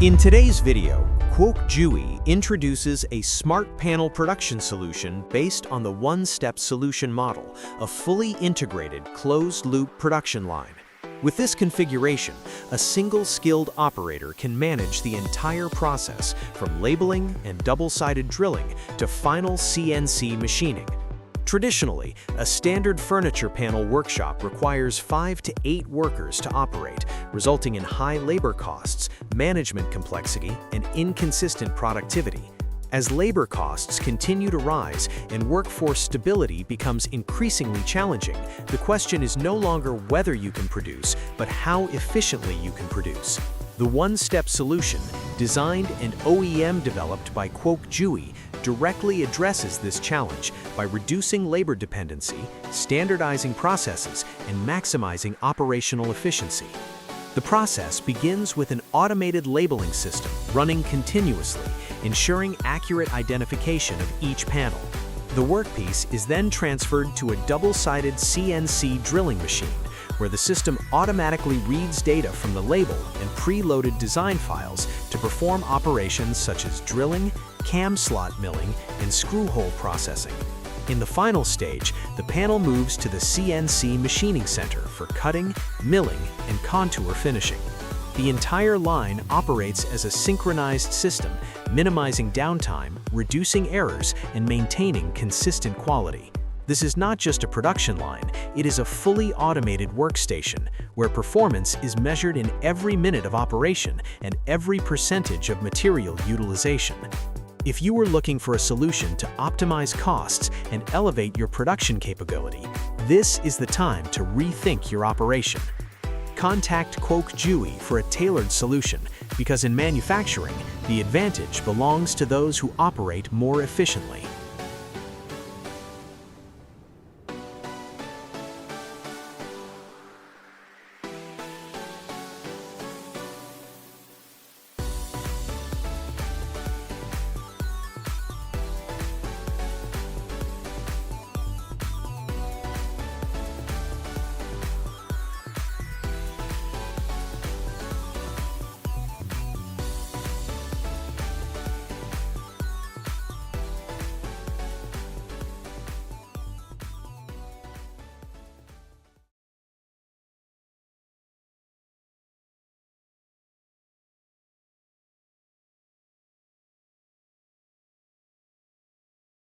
In today's video, QUOC introduces a smart panel production solution based on the one-step solution model, a fully integrated closed-loop production line. With this configuration, a single skilled operator can manage the entire process from labeling and double-sided drilling to final CNC machining. Traditionally, a standard furniture panel workshop requires 5 to 8 workers to operate, resulting in high labor costs, management complexity, and inconsistent productivity. As labor costs continue to rise and workforce stability becomes increasingly challenging, the question is no longer whether you can produce, but how efficiently you can produce. The one-step solution, designed and OEM developed by QUOC, directly addresses this challenge by reducing labor dependency, standardizing processes, and maximizing operational efficiency. The process begins with an automated labeling system running continuously, ensuring accurate identification of each panel. The workpiece is then transferred to a double-sided CNC drilling machine, where the system automatically reads data from the label and preloaded design files to perform operations such as drilling, cam slot milling, and screw hole processing. In the final stage, the panel moves to the CNC machining center for cutting, milling, and contour finishing. The entire line operates as a synchronized system, minimizing downtime, reducing errors, and maintaining consistent quality. This is not just a production line, it is a fully automated workstation where performance is measured in every minute of operation and every percentage of material utilization. If you were looking for a solution to optimize costs and elevate your production capability, this is the time to rethink your operation. Contact QUOC for a tailored solution, because in manufacturing, the advantage belongs to those who operate more efficiently.